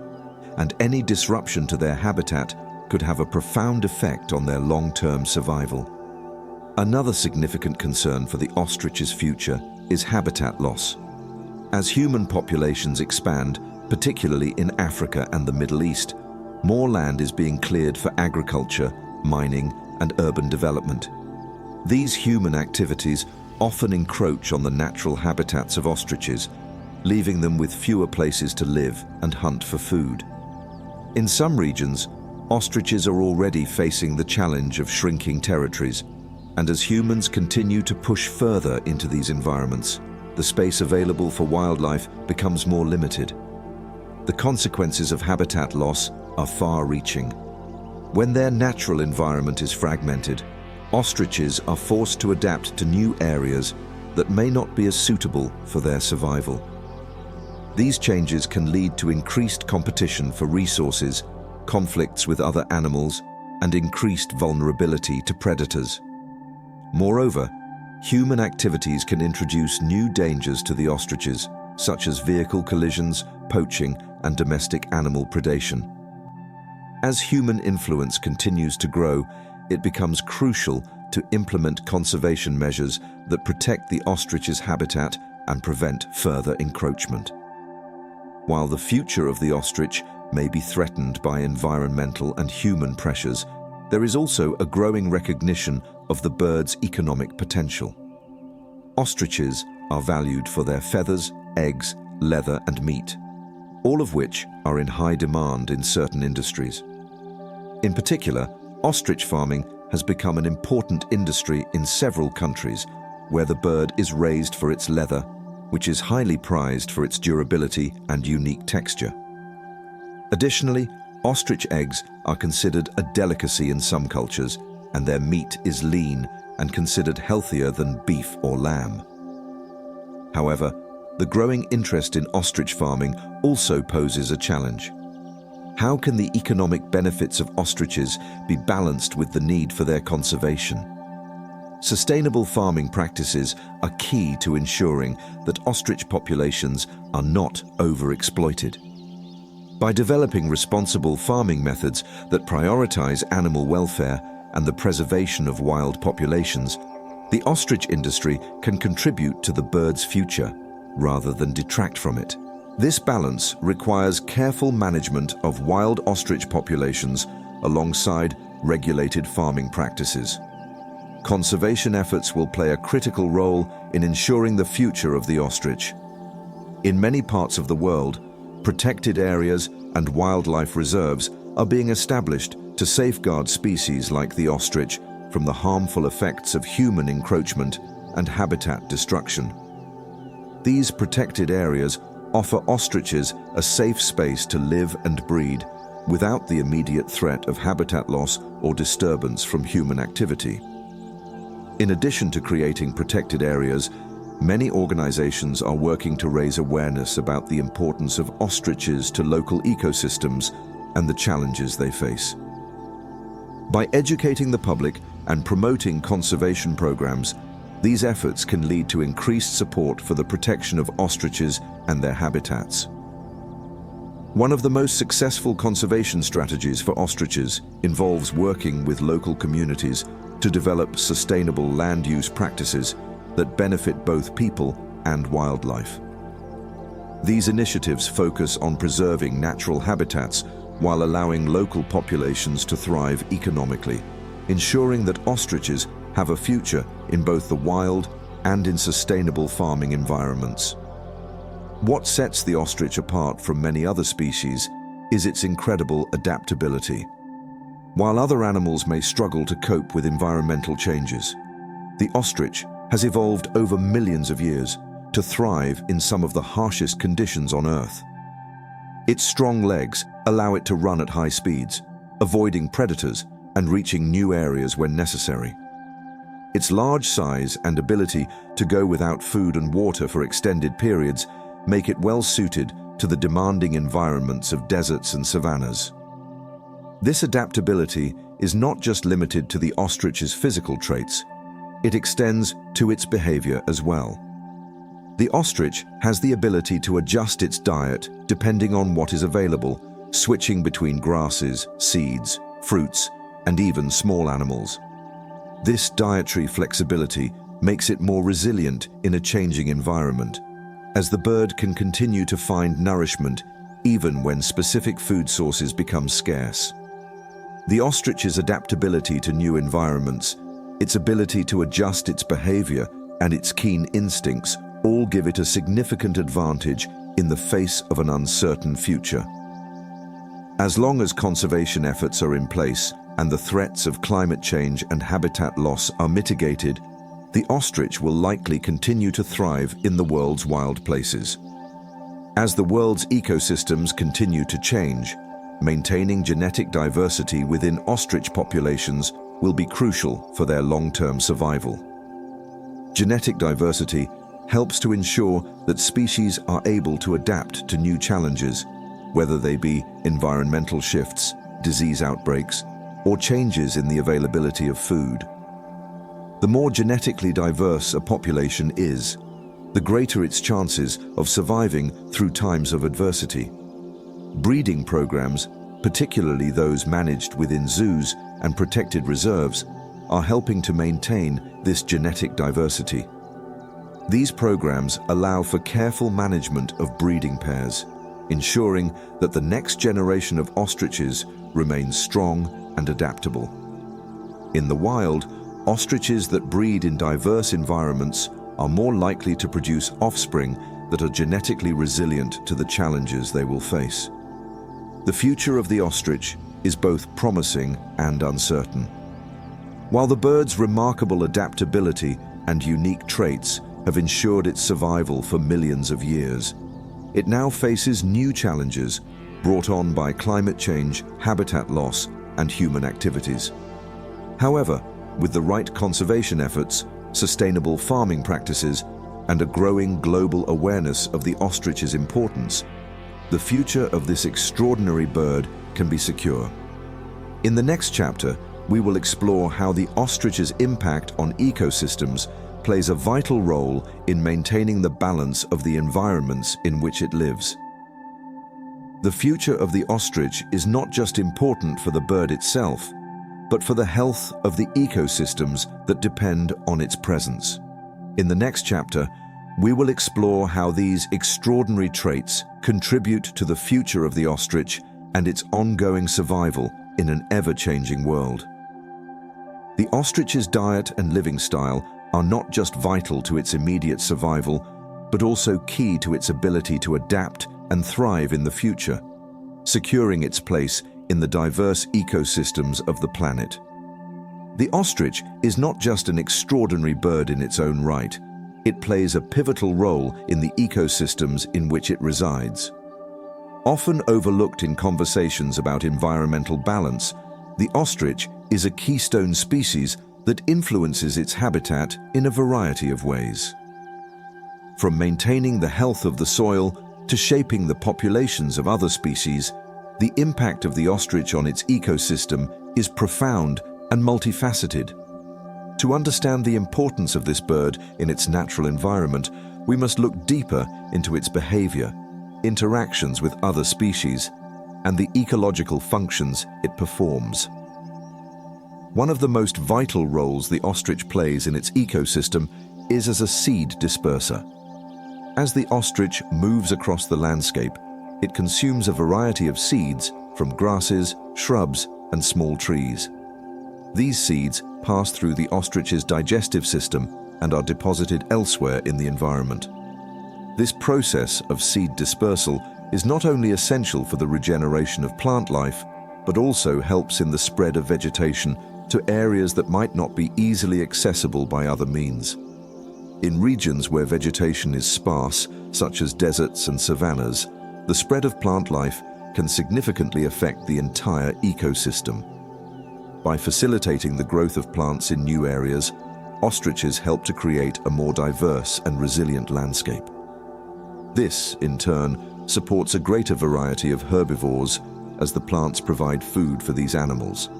S2: and any disruption to their habitat could have a profound effect on their long-term survival. Another significant concern for the ostrich's future is habitat loss. As human populations expand, particularly in Africa and the Middle East, more land is being cleared for agriculture, mining, and urban development. These human activities often encroach on the natural habitats of ostriches, leaving them with fewer places to live and hunt for food. In some regions, ostriches are already facing the challenge of shrinking territories, and as humans continue to push further into these environments, the space available for wildlife becomes more limited. The consequences of habitat loss are far-reaching. When their natural environment is fragmented, ostriches are forced to adapt to new areas that may not be as suitable for their survival. These changes can lead to increased competition for resources, conflicts with other animals, and increased vulnerability to predators. Moreover, human activities can introduce new dangers to the ostriches, such as vehicle collisions, poaching, and domestic animal predation. As human influence continues to grow, it becomes crucial to implement conservation measures that protect the ostrich's habitat and prevent further encroachment. While the future of the ostrich may be threatened by environmental and human pressures, there is also a growing recognition of the bird's economic potential. Ostriches are valued for their feathers, eggs, leather, and meat, all of which are in high demand in certain industries. In particular, ostrich farming has become an important industry in several countries where the bird is raised for its leather, which is highly prized for its durability and unique texture. Additionally, ostrich eggs are considered a delicacy in some cultures, and their meat is lean and considered healthier than beef or lamb. However, the growing interest in ostrich farming also poses a challenge. How can the economic benefits of ostriches be balanced with the need for their conservation? Sustainable farming practices are key to ensuring that ostrich populations are not overexploited. By developing responsible farming methods that prioritize animal welfare and the preservation of wild populations, the ostrich industry can contribute to the bird's future rather than detract from it. This balance requires careful management of wild ostrich populations alongside regulated farming practices. Conservation efforts will play a critical role in ensuring the future of the ostrich. In many parts of the world, protected areas and wildlife reserves are being established to safeguard species like the ostrich from the harmful effects of human encroachment and habitat destruction. These protected areas offer ostriches a safe space to live and breed without the immediate threat of habitat loss or disturbance from human activity. In addition to creating protected areas, many organizations are working to raise awareness about the importance of ostriches to local ecosystems and the challenges they face. By educating the public and promoting conservation programs, these efforts can lead to increased support for the protection of ostriches and their habitats. One of the most successful conservation strategies for ostriches involves working with local communities to develop sustainable land use practices that benefit both people and wildlife. These initiatives focus on preserving natural habitats while allowing local populations to thrive economically, ensuring that ostriches have a future in both the wild and in sustainable farming environments. What sets the ostrich apart from many other species is its incredible adaptability. While other animals may struggle to cope with environmental changes, the ostrich has evolved over millions of years to thrive in some of the harshest conditions on Earth. Its strong legs allow it to run at high speeds, avoiding predators and reaching new areas when necessary. Its large size and ability to go without food and water for extended periods make it well suited to the demanding environments of deserts and savannas. This adaptability is not just limited to the ostrich's physical traits, it extends to its behavior as well. The ostrich has the ability to adjust its diet depending on what is available, switching between grasses, seeds, fruits, and even small animals. This dietary flexibility makes it more resilient in a changing environment, as the bird can continue to find nourishment even when specific food sources become scarce. The ostrich's adaptability to new environments, its ability to adjust its behavior, and its keen instincts all give it a significant advantage in the face of an uncertain future. As long as conservation efforts are in place and the threats of climate change and habitat loss are mitigated, the ostrich will likely continue to thrive in the world's wild places. As the world's ecosystems continue to change, maintaining genetic diversity within ostrich populations will be crucial for their long-term survival. Genetic diversity helps to ensure that species are able to adapt to new challenges, whether they be environmental shifts, disease outbreaks, or changes in the availability of food. The more genetically diverse a population is, the greater its chances of surviving through times of adversity. Breeding programs, particularly those managed within zoos and protected reserves, are helping to maintain this genetic diversity. These programs allow for careful management of breeding pairs, ensuring that the next generation of ostriches remains strong and adaptable. In the wild, ostriches that breed in diverse environments are more likely to produce offspring that are genetically resilient to the challenges they will face. The future of the ostrich is both promising and uncertain. While the bird's remarkable adaptability and unique traits have ensured its survival for millions of years, it now faces new challenges brought on by climate change, habitat loss, and human activities. However, with the right conservation efforts, sustainable farming practices, and a growing global awareness of the ostrich's importance, the future of this extraordinary bird can be secure. In the next chapter, we will explore how the ostrich's impact on ecosystems plays a vital role in maintaining the balance of the environments in which it lives. The future of the ostrich is not just important for the bird itself, but for the health of the ecosystems that depend on its presence. In the next chapter, we will explore how these extraordinary traits contribute to the future of the ostrich and its ongoing survival in an ever-changing world. The ostrich's diet and living style are not just vital to its immediate survival, but also key to its ability to adapt and thrive in the future, securing its place in the diverse ecosystems of the planet. The ostrich is not just an extraordinary bird in its own right, it plays a pivotal role in the ecosystems in which it resides. Often overlooked in conversations about environmental balance, the ostrich is a keystone species that influences its habitat in a variety of ways. From maintaining the health of the soil to shaping the populations of other species, the impact of the ostrich on its ecosystem is profound and multifaceted. To understand the importance of this bird in its natural environment, we must look deeper into its behavior, interactions with other species, and the ecological functions it performs. One of the most vital roles the ostrich plays in its ecosystem is as a seed disperser. As the ostrich moves across the landscape, it consumes a variety of seeds from grasses, shrubs, and small trees. These seeds pass through the ostrich's digestive system and are deposited elsewhere in the environment. This process of seed dispersal is not only essential for the regeneration of plant life, but also helps in the spread of vegetation to areas that might not be easily accessible by other means. In regions where vegetation is sparse, such as deserts and savannas, the spread of plant life can significantly affect the entire ecosystem. By facilitating the growth of plants in new areas, ostriches help to create a more diverse and resilient landscape. This, in turn, supports a greater variety of herbivores as the plants provide food for these animals.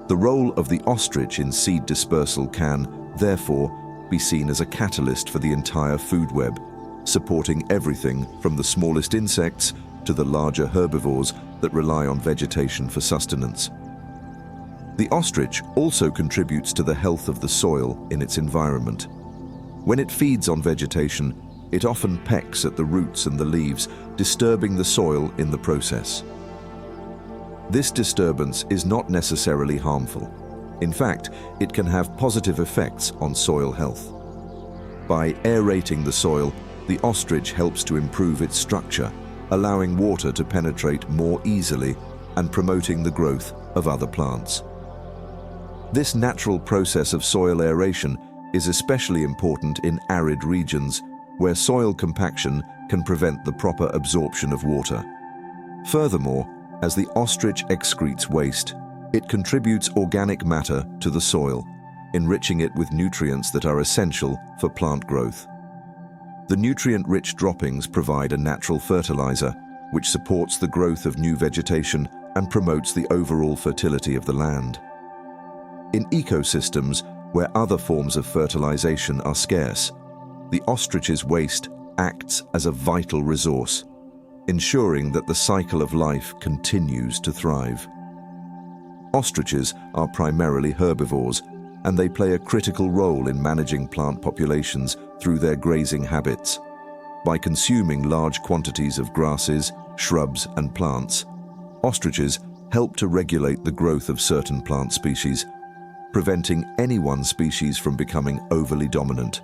S2: The role of the ostrich in seed dispersal can, therefore, be seen as a catalyst for the entire food web, supporting everything from the smallest insects to the larger herbivores that rely on vegetation for sustenance. The ostrich also contributes to the health of the soil in its environment. When it feeds on vegetation, it often pecks at the roots and the leaves, disturbing the soil in the process. This disturbance is not necessarily harmful. In fact, it can have positive effects on soil health. By aerating the soil, the ostrich helps to improve its structure, allowing water to penetrate more easily and promoting the growth of other plants. This natural process of soil aeration is especially important in arid regions where soil compaction can prevent the proper absorption of water. Furthermore, as the ostrich excretes waste, it contributes organic matter to the soil, enriching it with nutrients that are essential for plant growth. The nutrient-rich droppings provide a natural fertilizer, which supports the growth of new vegetation and promotes the overall fertility of the land. In ecosystems where other forms of fertilization are scarce, the ostrich's waste acts as a vital resource, ensuring that the cycle of life continues to thrive. Ostriches are primarily herbivores, and they play a critical role in managing plant populations through their grazing habits. By consuming large quantities of grasses, shrubs, and plants, ostriches help to regulate the growth of certain plant species, preventing any one species from becoming overly dominant.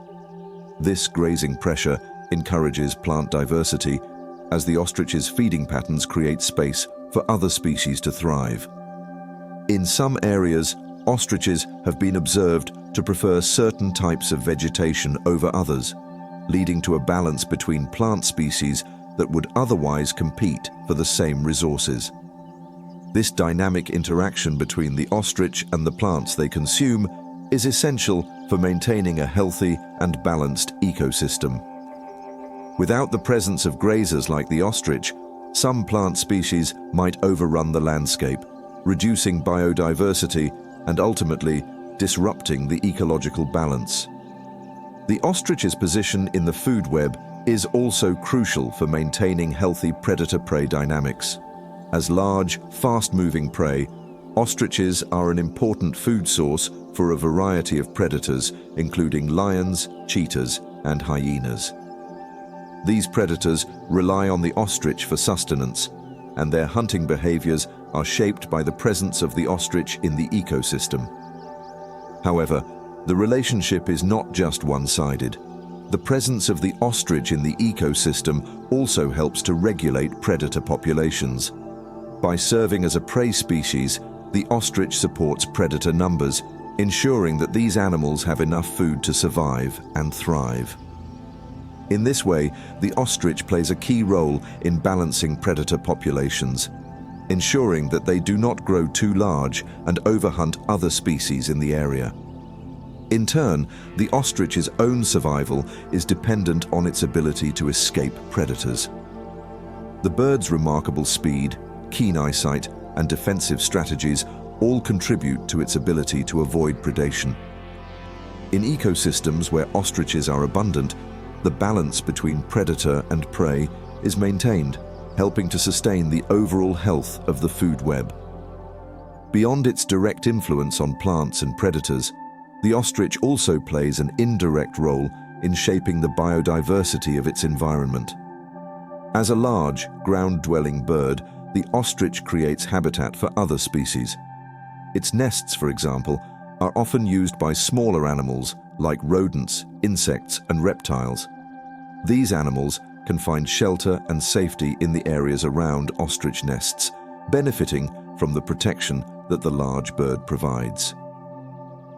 S2: This grazing pressure encourages plant diversity, as the ostrich's feeding patterns create space for other species to thrive. In some areas, ostriches have been observed to prefer certain types of vegetation over others, leading to a balance between plant species that would otherwise compete for the same resources. This dynamic interaction between the ostrich and the plants they consume is essential for maintaining a healthy and balanced ecosystem. Without the presence of grazers like the ostrich, some plant species might overrun the landscape, reducing biodiversity and ultimately disrupting the ecological balance. The ostrich's position in the food web is also crucial for maintaining healthy predator-prey dynamics. As large, fast-moving prey, ostriches are an important food source for a variety of predators, including lions, cheetahs, and hyenas. These predators rely on the ostrich for sustenance, and their hunting behaviors are shaped by the presence of the ostrich in the ecosystem. However, the relationship is not just one-sided. The presence of the ostrich in the ecosystem also helps to regulate predator populations. By serving as a prey species, the ostrich supports predator numbers, ensuring that these animals have enough food to survive and thrive. In this way, the ostrich plays a key role in balancing predator populations, ensuring that they do not grow too large and overhunt other species in the area. In turn, the ostrich's own survival is dependent on its ability to escape predators. The bird's remarkable speed, keen eyesight, and defensive strategies all contribute to its ability to avoid predation. In ecosystems where ostriches are abundant, the balance between predator and prey is maintained, helping to sustain the overall health of the food web. Beyond its direct influence on plants and predators, the ostrich also plays an indirect role in shaping the biodiversity of its environment. As a large, ground-dwelling bird, the ostrich creates habitat for other species. Its nests, for example, are often used by smaller animals like rodents, insects, and reptiles. These animals can find shelter and safety in the areas around ostrich nests, benefiting from the protection that the large bird provides.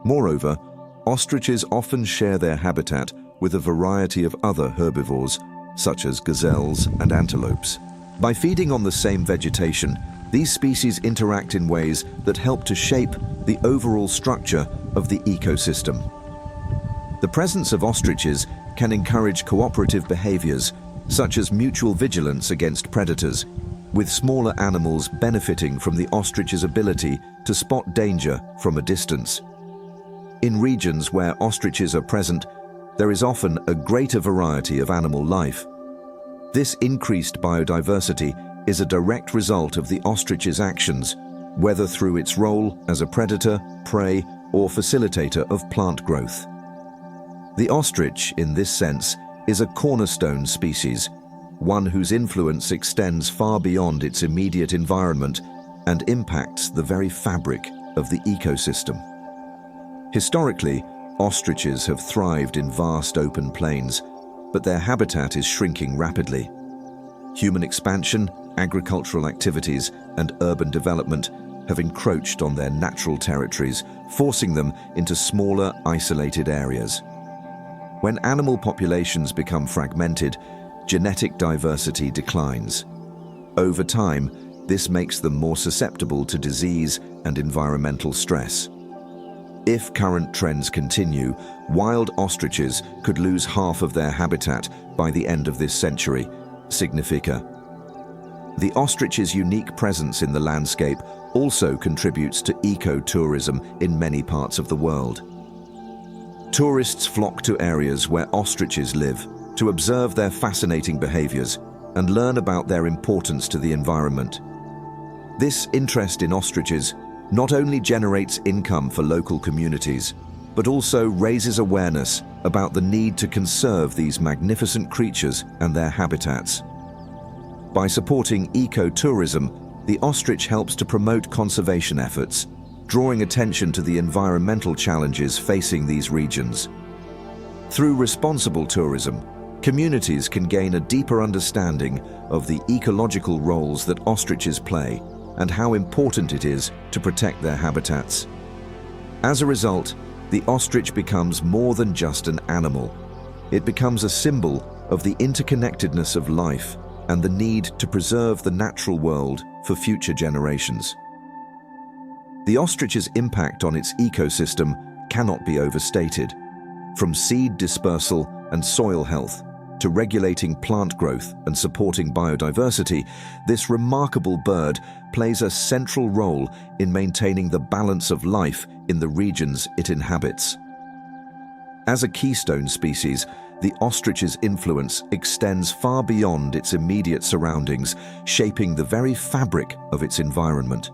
S2: Moreover, ostriches often share their habitat with a variety of other herbivores, such as gazelles and antelopes. By feeding on the same vegetation, these species interact in ways that help to shape the overall structure of the ecosystem. The presence of ostriches can encourage cooperative behaviors, such as mutual vigilance against predators, with smaller animals benefiting from the ostrich's ability to spot danger from a distance. In regions where ostriches are present, there is often a greater variety of animal life. This increased biodiversity is a direct result of the ostrich's actions, whether through its role as a predator, prey, or facilitator of plant growth. The ostrich, in this sense, is a cornerstone species, one whose influence extends far beyond its immediate environment and impacts the very fabric of the ecosystem. Historically, ostriches have thrived in vast open plains, but their habitat is shrinking rapidly. Human expansion, agricultural activities, and urban development have encroached on their natural territories, forcing them into smaller, isolated areas. When animal populations become fragmented, genetic diversity declines. Over time, this makes them more susceptible to disease and environmental stress. If current trends continue, wild ostriches could lose half of their habitat by the end of this century. Significa. The ostrich's unique presence in the landscape also contributes to ecotourism in many parts of the world. Tourists flock to areas where ostriches live to observe their fascinating behaviors and learn about their importance to the environment. This interest in ostriches not only generates income for local communities, but also raises awareness about the need to conserve these magnificent creatures and their habitats. By supporting ecotourism, the ostrich helps to promote conservation efforts, drawing attention to the environmental challenges facing these regions. Through responsible tourism, communities can gain a deeper understanding of the ecological roles that ostriches play and how important it is to protect their habitats. As a result, the ostrich becomes more than just an animal. It becomes a symbol of the interconnectedness of life and the need to preserve the natural world for future generations. The ostrich's impact on its ecosystem cannot be overstated. From seed dispersal and soil health to regulating plant growth and supporting biodiversity, this remarkable bird plays a central role in maintaining the balance of life in the regions it inhabits. As a keystone species, the ostrich's influence extends far beyond its immediate surroundings, shaping the very fabric of its environment.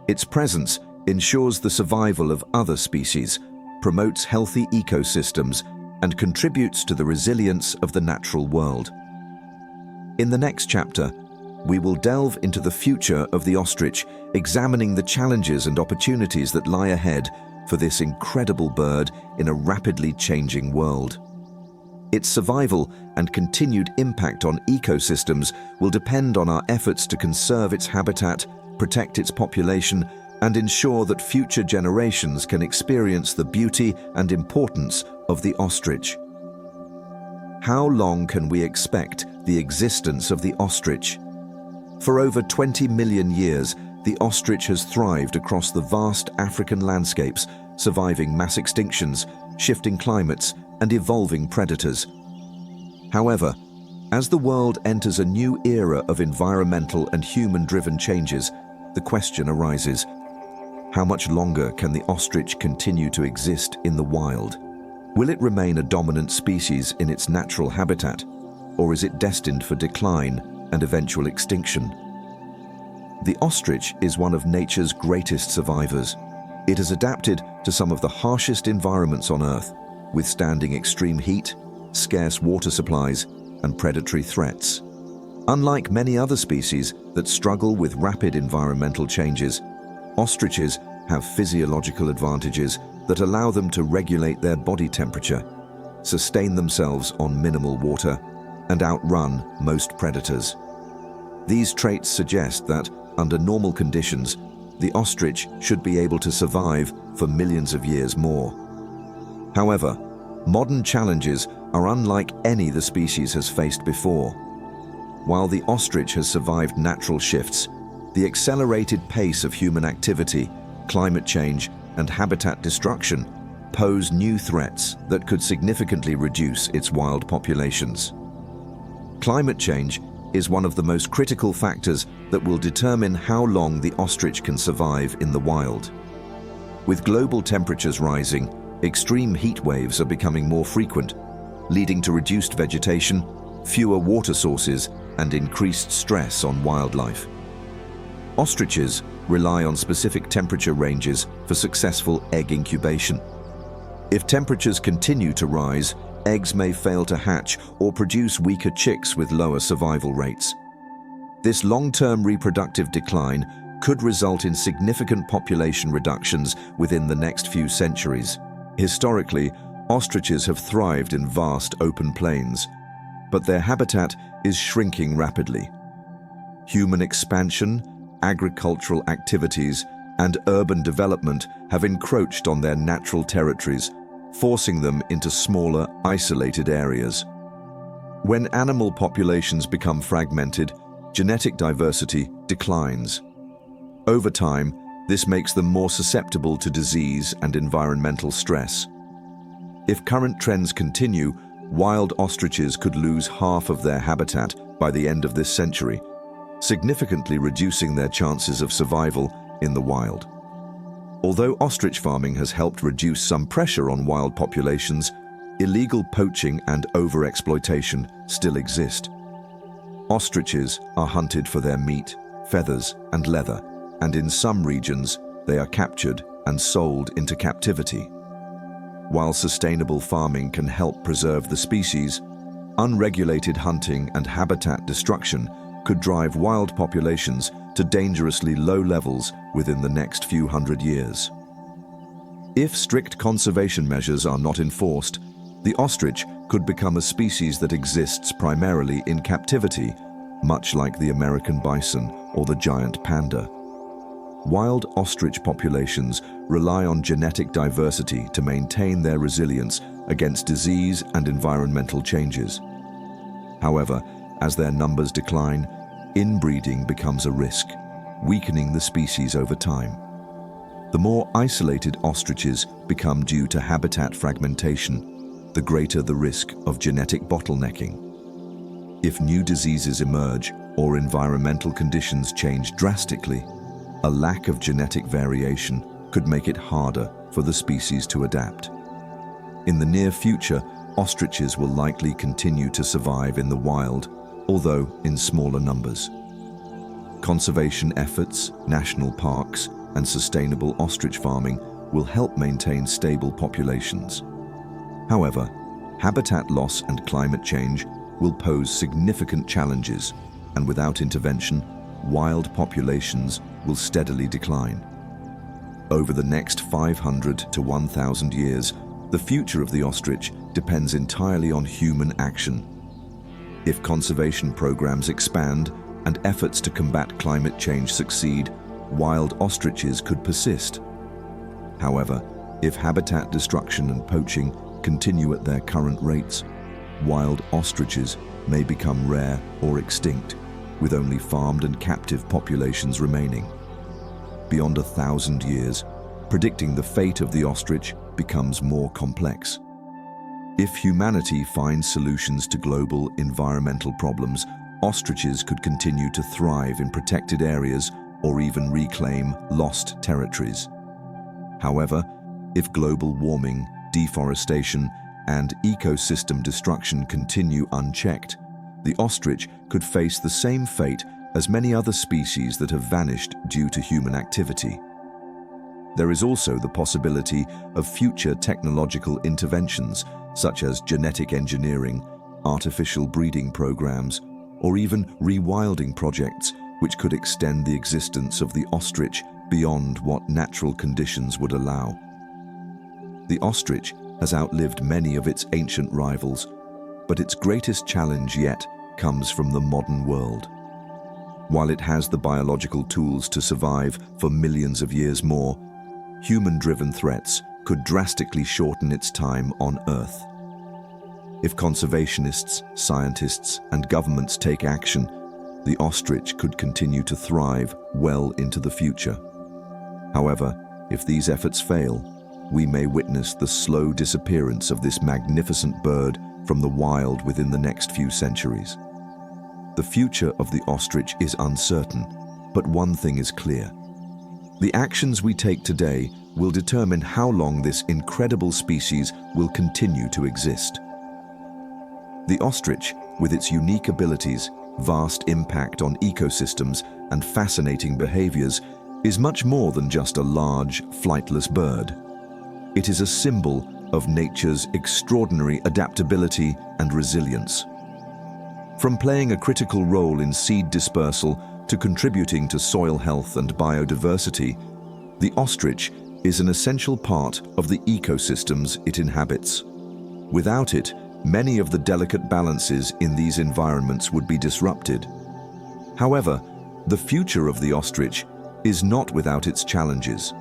S2: Its presence ensures the survival of other species, promotes healthy ecosystems, and contributes to the resilience of the natural world. In the next chapter, we will delve into the future of the ostrich, examining the challenges and opportunities that lie ahead for this incredible bird in a rapidly changing world. Its survival and continued impact on ecosystems will depend on our efforts to conserve its habitat, protect its population, and ensure that future generations can experience the beauty and importance of the ostrich. How long can we expect the existence of the ostrich? For over 20 million years, the ostrich has thrived across the vast African landscapes, surviving mass extinctions, shifting climates, and evolving predators. However, as the world enters a new era of environmental and human-driven changes, the question arises: how much longer can the ostrich continue to exist in the wild? Will it remain a dominant species in its natural habitat, or is it destined for decline and eventual extinction? The ostrich is one of nature's greatest survivors. It has adapted to some of the harshest environments on Earth, withstanding extreme heat, scarce water supplies, and predatory threats. Unlike many other species that struggle with rapid environmental changes, ostriches have physiological advantages that allow them to regulate their body temperature, sustain themselves on minimal water, and outrun most predators. These traits suggest that, under normal conditions, the ostrich should be able to survive for millions of years more. However, modern challenges are unlike any the species has faced before. While the ostrich has survived natural shifts, the accelerated pace of human activity, climate change, and habitat destruction pose new threats that could significantly reduce its wild populations. Climate change is one of the most critical factors that will determine how long the ostrich can survive in the wild. With global temperatures rising, extreme heat waves are becoming more frequent, leading to reduced vegetation, fewer water sources, and increased stress on wildlife. Ostriches rely on specific temperature ranges for successful egg incubation. If temperatures continue to rise, eggs may fail to hatch or produce weaker chicks with lower survival rates. This long-term reproductive decline could result in significant population reductions within the next few centuries. Historically, ostriches have thrived in vast open plains, but their habitat is shrinking rapidly. Human expansion, agricultural activities, and urban development have encroached on their natural territories, forcing them into smaller, isolated areas. When animal populations become fragmented, genetic diversity declines. Over time, this makes them more susceptible to disease and environmental stress. If current trends continue, wild ostriches could lose half of their habitat by the end of this century, significantly reducing their chances of survival in the wild. Although ostrich farming has helped reduce some pressure on wild populations, illegal poaching and overexploitation still exist. Ostriches are hunted for their meat, feathers, and leather, and in some regions, they are captured and sold into captivity. While sustainable farming can help preserve the species, unregulated hunting and habitat destruction could drive wild populations to dangerously low levels within the next few hundred years. If strict conservation measures are not enforced, The ostrich could become a species that exists primarily in captivity, much like the American bison or the giant panda. Wild ostrich populations rely on genetic diversity to maintain their resilience against disease and environmental changes. However, as their numbers decline, inbreeding becomes a risk, weakening the species over time. The more isolated ostriches become due to habitat fragmentation, the greater the risk of genetic bottlenecking. If new diseases emerge or environmental conditions change drastically, a lack of genetic variation could make it harder for the species to adapt. In the near future, ostriches will likely continue to survive in the wild, although in smaller numbers. Conservation efforts, national parks, and sustainable ostrich farming will help maintain stable populations. However, habitat loss and climate change will pose significant challenges, and without intervention, wild populations will steadily decline. Over the next 500 to 1,000 years, the future of the ostrich depends entirely on human action. If conservation programs expand and efforts to combat climate change succeed, wild ostriches could persist. However, if habitat destruction and poaching continue at their current rates, wild ostriches may become rare or extinct, with only farmed and captive populations remaining. Beyond 1,000 years, predicting the fate of the ostrich becomes more complex. If humanity finds solutions to global environmental problems, ostriches could continue to thrive in protected areas or even reclaim lost territories. However, if global warming, deforestation, and ecosystem destruction continue unchecked, the ostrich could face the same fate as many other species that have vanished due to human activity. There is also the possibility of future technological interventions, such as genetic engineering, artificial breeding programs, or even rewilding projects, which could extend the existence of the ostrich beyond what natural conditions would allow. The ostrich has outlived many of its ancient rivals, but its greatest challenge yet comes from the modern world. While it has the biological tools to survive for millions of years more, human-driven threats could drastically shorten its time on Earth. If conservationists, scientists, and governments take action, the ostrich could continue to thrive well into the future. However, if these efforts fail, we may witness the slow disappearance of this magnificent bird from the wild within the next few centuries. The future of the ostrich is uncertain, but one thing is clear. The actions we take today will determine how long this incredible species will continue to exist. The ostrich, with its unique abilities, vast impact on ecosystems, and fascinating behaviors, is much more than just a large, flightless bird. It is a symbol of nature's extraordinary adaptability and resilience. From playing a critical role in seed dispersal to contributing to soil health and biodiversity, the ostrich is an essential part of the ecosystems it inhabits. Without it, many of the delicate balances in these environments would be disrupted. However, the future of the ostrich is not without its challenges.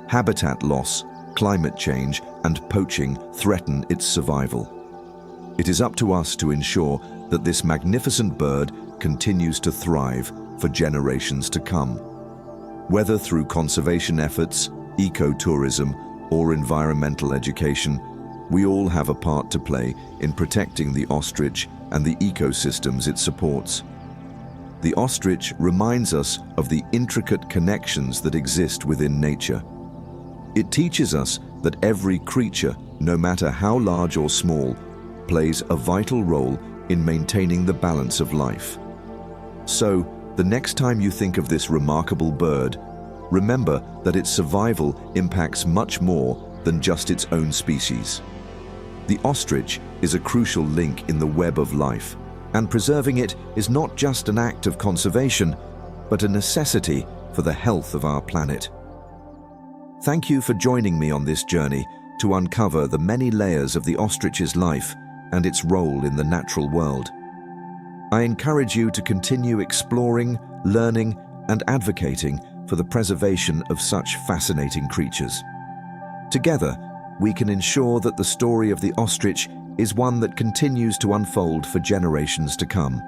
S2: Habitat loss, climate change, and poaching threaten its survival. It is up to us to ensure that this magnificent bird continues to thrive for generations to come. Whether through conservation efforts, ecotourism, or environmental education, we all have a part to play in protecting the ostrich and the ecosystems it supports. The ostrich reminds us of the intricate connections that exist within nature. It teaches us that every creature, no matter how large or small, plays a vital role in maintaining the balance of life. So, the next time you think of this remarkable bird, remember that its survival impacts much more than just its own species. The ostrich is a crucial link in the web of life, and preserving it is not just an act of conservation, but a necessity for the health of our planet. Thank you for joining me on this journey, to uncover the many layers of the ostrich's life and its role in the natural world. I encourage you to continue exploring, learning, and advocating for the preservation of such fascinating creatures. Together, we can ensure that the story of the ostrich is one that continues to unfold for generations to come.